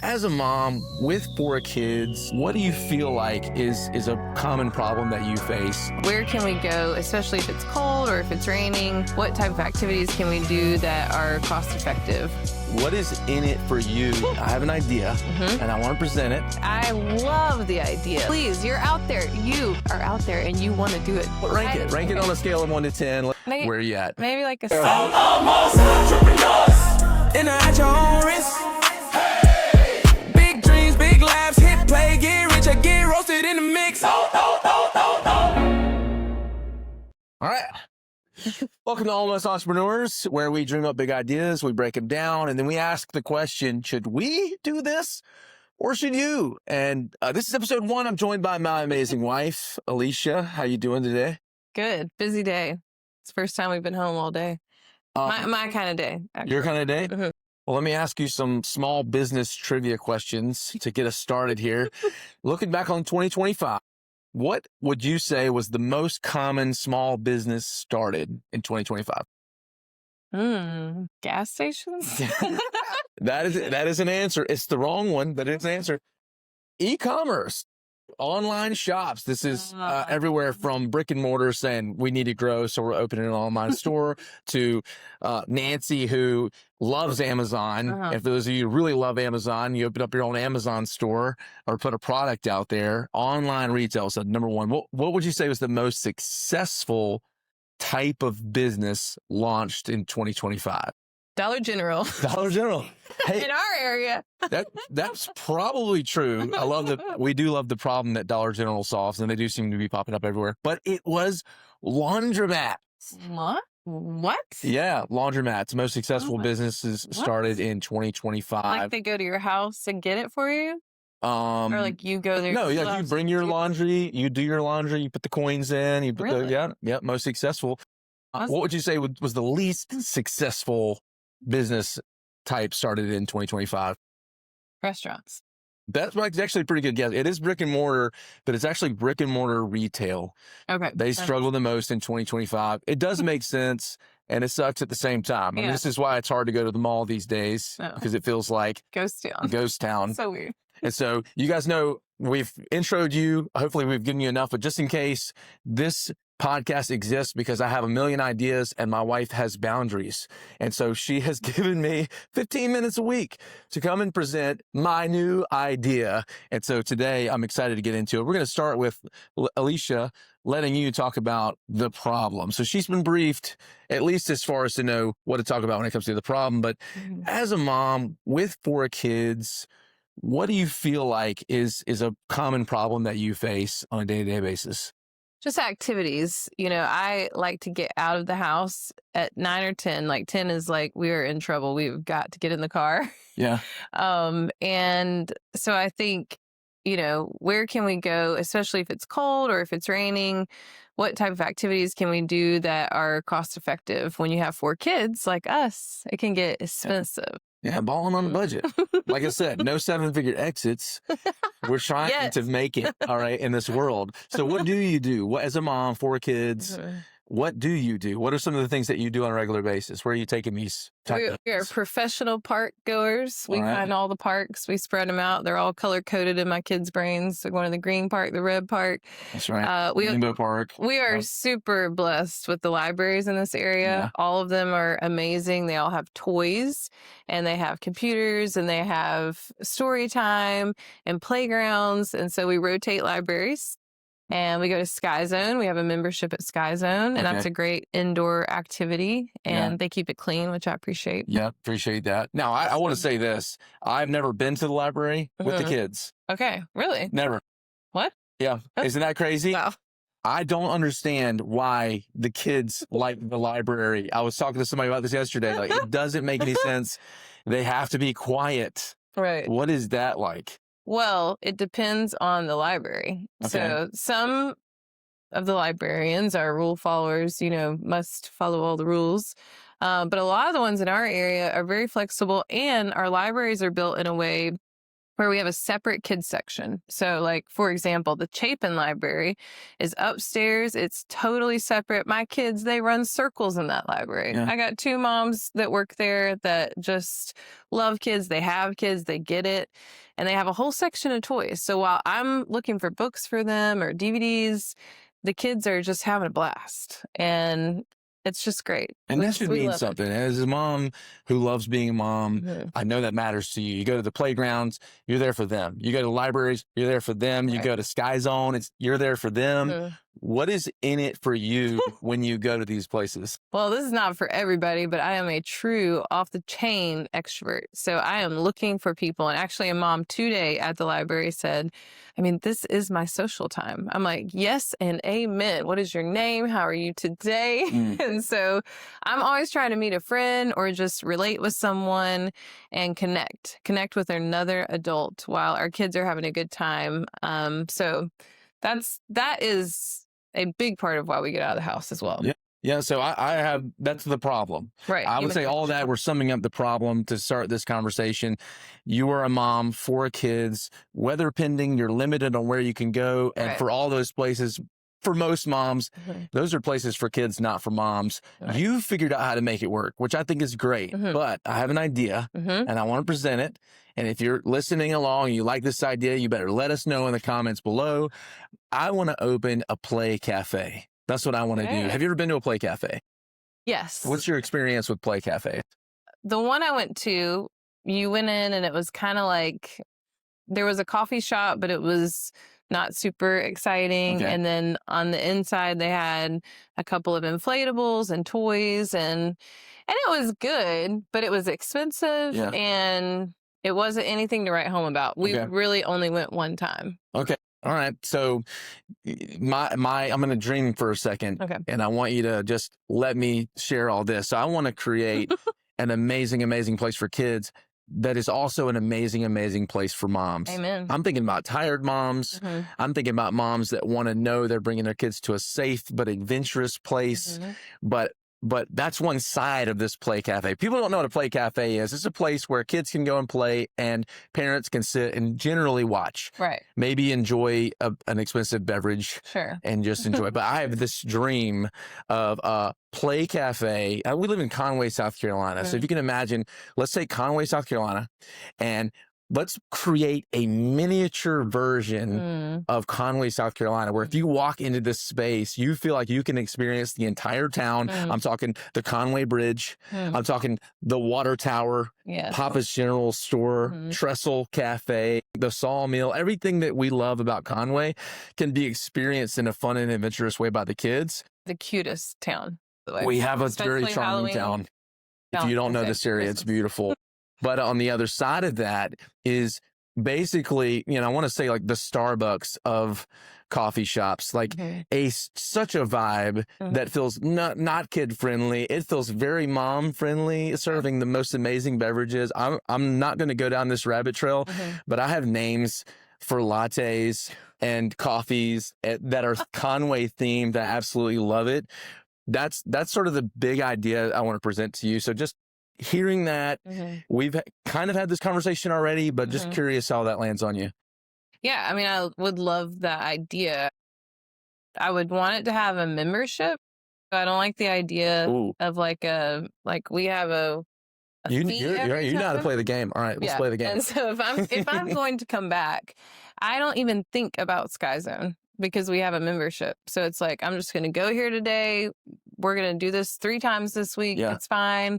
As a mom with 4 kids, what do you feel like is a common problem that you face? Where can we go, especially if it's cold or if it's raining? What type of activities can we do that are cost effective? What is in it for you? I have an idea and I want to present it. I love the idea. Please, you're out there. You are out there and you want to do it. Rank it on a scale of 1 to 10. Maybe- Where are you at? Maybe like a 7. Almost entrepreneurs. And at your own risk. Big dreams, big laughs, hit play, get rich or get roasted in the mix. All right. Welcome to Almost Entrepreneurs, where we dream up big ideas, we break them down, and then we ask the question, should we do this or should you? And this is episode 1. I'm joined by my amazing wife, Alecia. How you doing today? Good. Busy day. It's the first time we've been home all day. My kind of day. Actually. Your kind of day? Mhm. Well, let me ask you some small business trivia questions to get us started here. Looking back on 2025, what would you say was the most common small business started in 2025? Gas stations? That is an answer. It's the wrong one, but it's an answer. E-commerce, online shops. This is everywhere from brick and mortar saying we need to grow, so we're opening an online store, to Nancy, who loves Amazon. And for those of you who really love Amazon, you open up your own Amazon store or put a product out there. Online retail. So number one, what would you say was the most successful type of business launched in 2025? Dollar General. Dollar General. Hey, In our area. that's probably true. We do love the problem that Dollar General solves, and they do seem to be popping up everywhere. But it was laundromat. What? Yeah, laundromats. Most successful businesses started in 2025. Like they go to your house and get it for you? Or like you go there? No, yeah, you bring your laundry, you do your laundry, you put the coins in, you put Really? yeah, most successful. What would you say was the least successful business type started in 2025? Restaurants. That's actually a pretty good guess. It is brick and mortar, but it's actually brick and mortar retail. Okay. They struggle the most in 2025. It does make sense, and it sucks at the same time. I mean, Yeah. this is why it's hard to go to the mall these days, because it feels like Ghost town. ghost town. So weird. And so you guys know we've introed you. Hopefully we've given you enough, but just in case, this podcast exists because I have a million ideas and my wife has boundaries. And so she has given me 15 minutes a week to come and present my new idea. And so today I'm excited to get into it. We're going to start with Alecia letting you talk about the problem. So she's been briefed, at least as far as to know what to talk about when it comes to the problem. But as a mom with 4 kids, what do you feel like is a common problem that you face on a day-to-day basis? Just activities. You know, I like to get out of the house at 9 or 10. Like 10 is like, we are in trouble. We've got to get in the car. Yeah. And so I think, you know, where can we go, especially if it's cold or if it's raining? What type of activities can we do that are cost effective? When you have 4 kids like us, it can get expensive. Yeah, balling on the budget. Like I said, no 7-figure exits. We're trying to make it, all right, in this world. So what do you do? What, as a mom, 4 kids, what do you do? What are some of the things that you do on a regular basis? Where are you taking these? We are professional park goers. We find all the parks. We spread them out. They're all color coded in my kids' brains. We're going to the green park, the red park. That's right. Rainbow Park. We are super blessed with the libraries in this area. Yeah. All of them are amazing. They all have toys and they have computers and they have story time and playgrounds. And so we rotate libraries. And we go to Sky Zone. We have a membership at Sky Zone, and that's a great indoor activity. And they keep it clean, which I appreciate. Yeah, appreciate that. Now, I want to say this. I've never been to the library with the kids. Okay, really? Never. What? Yeah. Isn't that crazy? Wow. I don't understand why the kids like the library. I was talking to somebody about this yesterday. Like, it doesn't make any sense. They have to be quiet. Right. What is that like? Well, it depends on the library. Okay. So some of the librarians are rule followers, you know, must follow all the rules. But a lot of the ones in our area are very flexible, and our libraries are built in a way where we have a separate kids section. So like, for example, the Chapin Library is upstairs. It's totally separate. My kids, they run circles in that library. Yeah. I got 2 moms that work there that just love kids. They have kids, they get it. And they have a whole section of toys. So while I'm looking for books for them or DVDs, the kids are just having a blast. And it's just great. And that should mean love it. something. As a mom who loves being a mom, Mhm. I know that matters to you. You go to the playgrounds, you're there for them. You go to libraries, you're there for them. You Right. go to Sky Zone, you're there for them. Mhm. What is in it for you when you go to these places? Well, this is not for everybody, but I am a true off the chain extrovert. So I am looking for people. And actually, a mom today at the library said, I mean, this is my social time. I'm like, yes and amen. What is your name? How are you today? Mm. And so I'm always trying to meet a friend or just relate with someone and connect with another adult while our kids are having a good time. So that is a big part of why we get out of the house as well. Yeah. Yeah, so I have, that's the problem. Right. I would say all that, we're summing up the problem to start this conversation. You are a mom, 4 kids, weather pending, you're limited on where you can go. And Right. for all those places, for most moms, Mhm. those are places for kids, not for moms. Right. You figured out how to make it work, which I think is great. Mhm. But I have an idea Mhm. and I want to present it. And if you're listening along and you like this idea, you better let us know in the comments below. I want to open a play cafe. That's what I want to do. Okay. Have you ever been to a play cafe? Yes. What's your experience with play cafe? The one I went to, you went in and it was kind of like there was a coffee shop, but it was not super exciting. Okay. And then on the inside, they had a couple of inflatables and toys, and it was good, but it was expensive Yeah. and it wasn't anything to write home about. We Okay. really only went one time. Okay. All right. So I'm going to dream for a second. Okay. And I want you to just let me share all this. So I want to create an amazing, amazing place for kids that is also an amazing, amazing place for moms. Amen. I'm thinking about tired moms. Mhm. I'm thinking about moms that want to know they're bringing their kids to a safe but adventurous place. Mhm. But that's one side of this play cafe. People don't know what a play cafe is. It's a place where kids can go and play and parents can sit and generally watch. Right. Maybe enjoy an expensive beverage Sure. and just enjoy. But I have this dream of a play cafe. We live in Conway, South Carolina. So if you can imagine, let's say Conway, South Carolina, and let's create a miniature version of Conway, South Carolina, where if you walk into this space, you feel like you can experience the entire town. I'm talking the Conway Bridge. I'm talking the Water Tower, Yes. Papa's General Store, Trestle Cafe, the Sawmill. Everything that we love about Conway can be experienced in a fun and adventurous way by the kids. The cutest town. by the way. We have a Especially very charming Halloween. town. If you don't know this area, it's beautiful. But on the other side of that is basically, I want to say like the Starbucks of coffee shops, like such a vibe that feels not kid friendly. It feels very mom friendly, serving the most amazing beverages. I'm not going to go down this rabbit trail, but I have names for lattes and coffees that are Conway themed. I absolutely love it. That's sort of the big idea I want to present to you. So just hearing that, we've kind of had this conversation already, but just curious how that lands on you. Yeah, I mean, I would love that idea. I would want it to have a membership. I don't like the idea Ooh. of like we have a You fee know every how to time. play the game. All right, let's play the game. And so if I'm going to come back, I don't even think about Sky Zone because we have a membership. So it's like, I'm just going to go here today. We're going to do this 3 times this week. Yeah. It's fine.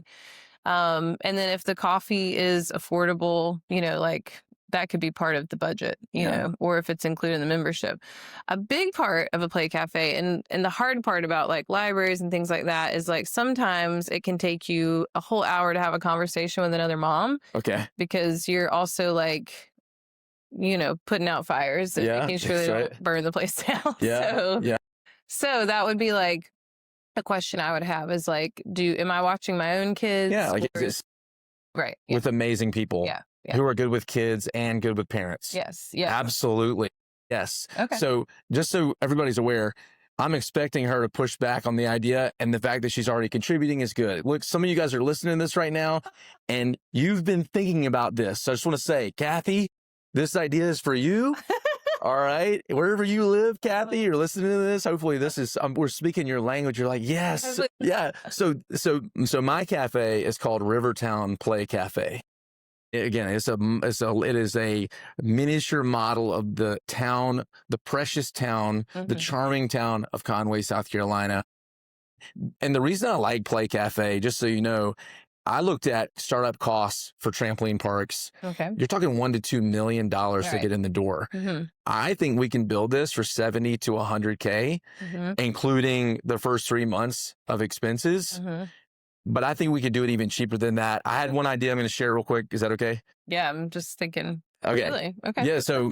And then if the coffee is affordable, like that could be part of the budget, you know, or if it's included in the membership. A big part of a play cafe and the hard part about like libraries and things like that is like sometimes it can take you a whole hour to have a conversation with another mom Okay. because you're also like, putting out fires and Yeah, making sure they that's don't burn the place down. Yeah. So that would be like a question I would have is like, am I watching my own kids? Yeah, like or- it's right. with amazing people Yeah. who are good with kids and good with parents. Yes. Yeah. Absolutely. Yes. Okay. So just so everybody's aware, I'm expecting her to push back on the idea, and the fact that she's already contributing is good. Look, some of you guys are listening to this right now, and you've been thinking about this. So I just want to say, Kathy, this idea is for you. All right. Wherever you live, Kathy, you're listening to this. Hopefully this is, we're speaking your language. You're like, yes. Yeah. So my cafe is called Rivertown Play Cafe. Again, it is a miniature model of the town, the precious town, the charming town of Conway, South Carolina. And the reason I like Play Cafe, just so you know, I looked at startup costs for trampoline parks. Okay. You're talking $1 to $2 million to get in the door. I think we can build this for 70 to 100K, including the first 3 months of expenses. But I think we could do it even cheaper than that. I had one idea I'm going to share real quick. Is that okay? Yeah, I'm just thinking. Okay. Really? Okay. Yeah. So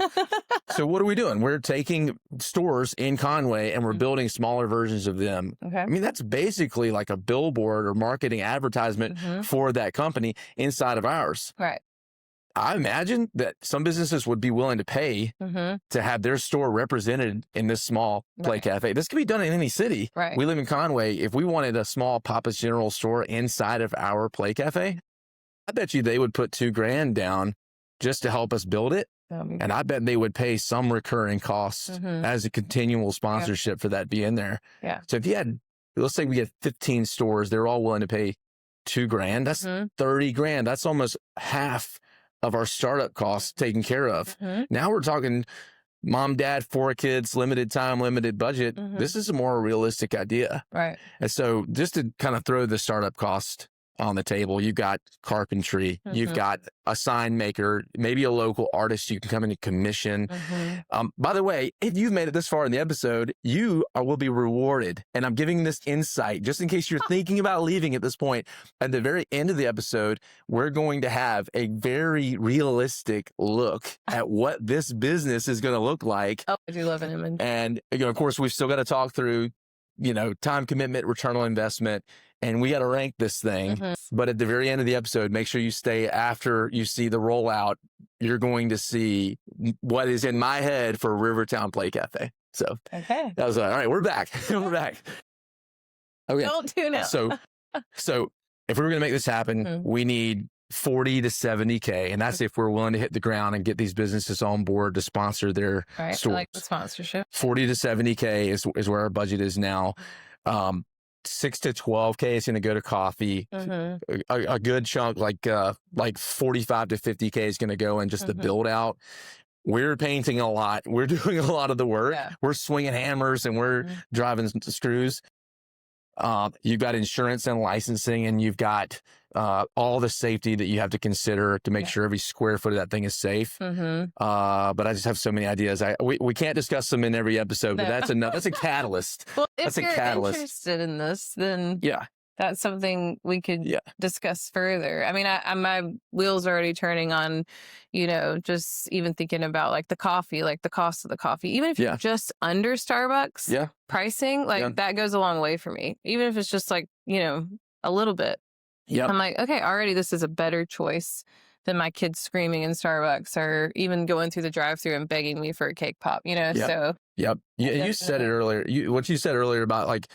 what are we doing? We're taking stores in Conway and we're building smaller versions of them. Okay. I mean, that's basically like a billboard or marketing advertisement for that company inside of ours. Right. I imagine that some businesses would be willing to pay to have their store represented in this small Play Cafe. This could be done in any city. Right. We live in Conway. If we wanted a small Papa's General store inside of our Play Cafe, I bet you they would put $2,000 down just to help us build it. And I bet they would pay some recurring costs as a continual sponsorship for that be in there. Yeah. So if you had, let's say we get 15 stores, they're all willing to pay $2,000. That's $30,000. That's almost half of our startup costs taken care of. Now we're talking mom, dad, 4 kids, limited time, limited budget. This is a more realistic idea. Right. And so just to kind of throw the startup cost on the table, you've got carpentry, you've got a sign maker, maybe a local artist you can come in and commission. By the way, if you've made it this far in the episode, you will be rewarded. And I'm giving this insight just in case you're thinking about leaving at this point. At the very end of the episode, we're going to have a very realistic look at what this business is going to look like. Oh, I do love an image. And, of course, we've still got to talk through, time commitment, return on investment. And we got to rank this thing. But at the very end of the episode, make sure you stay after you see the rollout. You're going to see what is in my head for Rivertown Play Cafe. So that was all right. We're back. We're back. Okay. Don't tune out. So if we're going to make this happen, we need 40 to 70K. And that's if we're willing to hit the ground and get these businesses on board to sponsor their stores. I like the sponsorship. 40 to 70K is where our budget is now. 6 to 12K is going to go to coffee. A good chunk, like 45 to 50K is going to go in just the build out. We're painting a lot. We're doing a lot of the work. We're swinging hammers and we're driving screws. You've got insurance and licensing, and you've got all the safety that you have to consider to make sure every square foot of that thing is safe. But I just have so many ideas. We can't discuss them in every episode, but that's enough. That's a catalyst. Well, if that's a you're catalyst. Interested in this, then that's something we could discuss further. I mean, my wheels are already turning on, just even thinking about like the coffee, like the cost of the coffee. Even if you're just under Starbucks pricing, that goes a long way for me. Even if it's just like, a little bit. I'm like, okay, already this is a better choice than my kids screaming in Starbucks or even going through the drive-thru and begging me for a cake pop, so. You said it earlier. What you said earlier about like,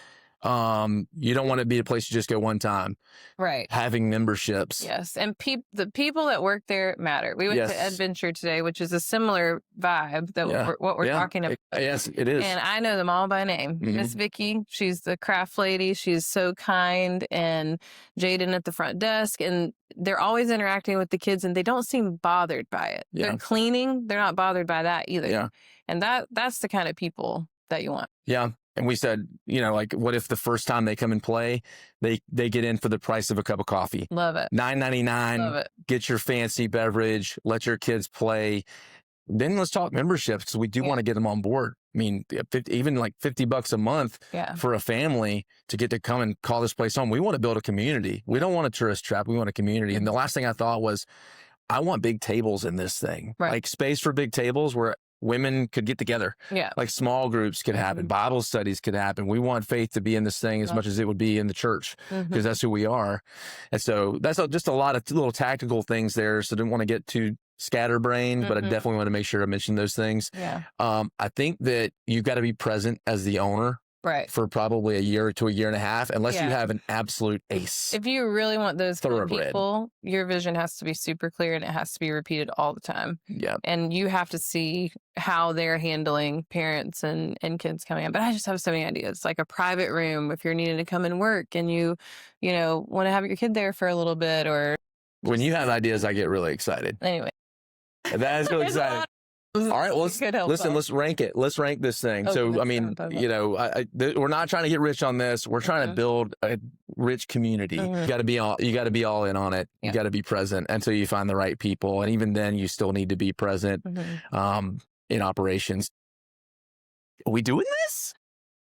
you don't want to be a place you just go one time. Right. Having memberships. Yes. And the people that work there matter. We went to Adventure today, which is a similar vibe that what we're talking about. Yes, it is. And I know them all by name. Miss Vicky, she's the craft lady. She's so kind. And Jaden at the front desk. And they're always interacting with the kids and they don't seem bothered by it. They're cleaning. They're not bothered by that either. And that's the kind of people that you want. Yeah. And we said, like, what if the first time they come and play, they get in for the price of a cup of coffee? Love it. $9.99. Love it. Get your fancy beverage. Let your kids play. Then let's talk memberships because we do want to get them on board. I mean, even like $50 a month for a family to get to come and call this place home. We want to build a community. We don't want a tourist trap. We want a community. And the last thing I thought was, I want big tables in this thing. Right. Like space for big tables where women could get together. Like small groups could happen. Bible studies could happen. We want faith to be in this thing as much as it would be in the church because that's who we are. And so that's just a lot of little tactical things there. So I didn't want to get too scatterbrained, but I definitely want to make sure I mention those things. I think that you've got to be present as the owner Right. for probably a year to a year and a half, unless you Yeah. have an absolute ace. If you really want those kind of Thoroughbred. people, your vision has to be super clear and it has to be repeated all the time. Yeah. And you have to see how they're handling parents and kids coming in. But I just have so many ideas, like a private room if you're needing to come and work and you want to have your kid there for a little bit, or When you have ideas, I get really excited. anyway. That is really There's a exciting. lot All right, well, Could help listen, out. let's rank it. Let's rank this thing. Okay, So, I that's mean, what I'm talking we're not trying to get rich on this. We're trying to Mhm. build a rich community. Mhm. You got to be all in on it. Yeah. You got to be present until you find the right people. And even then, you still need to be present Mhm. in operations. Are we doing this?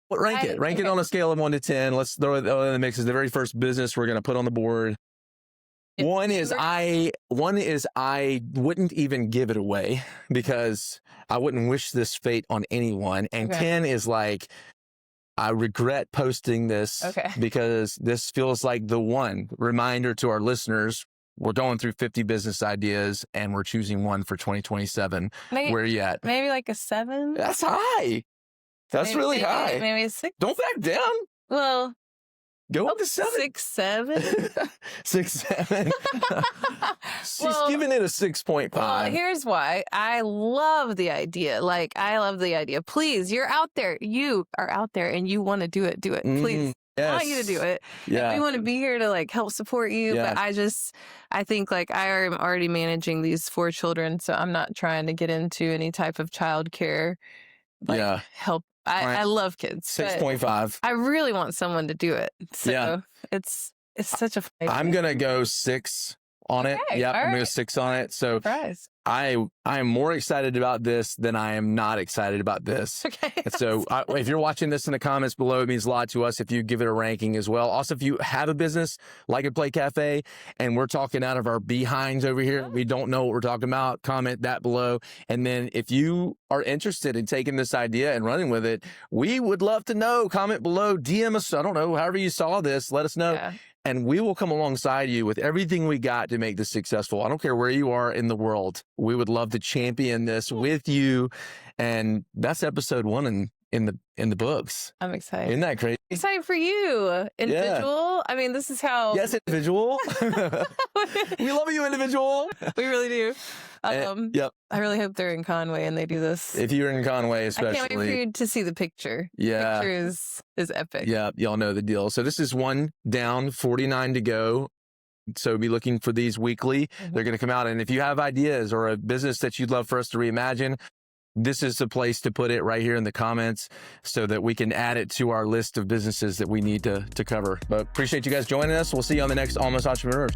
What rank it? Rank it on a scale of 1 to 10. Let's throw it in the mix. It's the very first business we're going to put on the board. One is I wouldn't even give it away because I wouldn't wish this fate on anyone. And Okay. 10 is like, I regret posting this Okay. because this feels like the one reminder to our listeners. We're going through 50 business ideas and we're choosing one for 2027. Maybe, Where are you at? maybe like a 7. That's high. That's Maybe- really maybe- high. Maybe a 6. Don't back down. Well, Go up to 7. 6, 7. 6, 7. She's Well- giving it a 6.5. Well, here's why. I love the idea. Like, I love the idea. Please, you're out there. You are out there and you want to do it. Do it. Please. I want you to do it. Yeah. We want to be here to like help support you. Yeah. But I think like I am already managing these 4 children. So I'm not trying to get into any type of childcare. Yeah. Help. I love kids. but 6.5. I really want someone to do it. So Yeah. it's such a fun I'm idea. going to go 6 on it. Okay, Yep. all I'm going to go right. 6 on it. So Surprise. I am more excited about this than I am not excited about this. Okay. And so if you're watching this in the comments below, it means a lot to us if you give it a ranking as well. Also, if you have a business like a Play Cafe and we're talking out of our behinds over here, we don't know what we're talking about, comment that below. And then if you are interested in taking this idea and running with it, we would love to know. Comment below, DM us. I don't know, however you saw this, let us know. Yeah. And we will come alongside you with everything we got to make this successful. I don't care where you are in the world. We would love to champion this with you. And that's episode 1 in the books. I'm excited. Isn't that crazy? Excited for you, individual. I mean, this is how Yes, individual. We love you, individual. we really do. Yep. I really hope they're in Conway and they do this. If you're in Conway, I can't wait for especially. you to see the picture. Yeah. The picture is epic. Yeah. Y'all know the deal. So this is 1 down, 49 to go. So be looking for these weekly. Mhm. They're going to come out. And if you have ideas or a business that you'd love for us to reimagine, this is the place to put it right here in the comments so that we can add it to our list of businesses that we need to cover. But appreciate you guys joining us. We'll see you on the next Almost Entrepreneurs.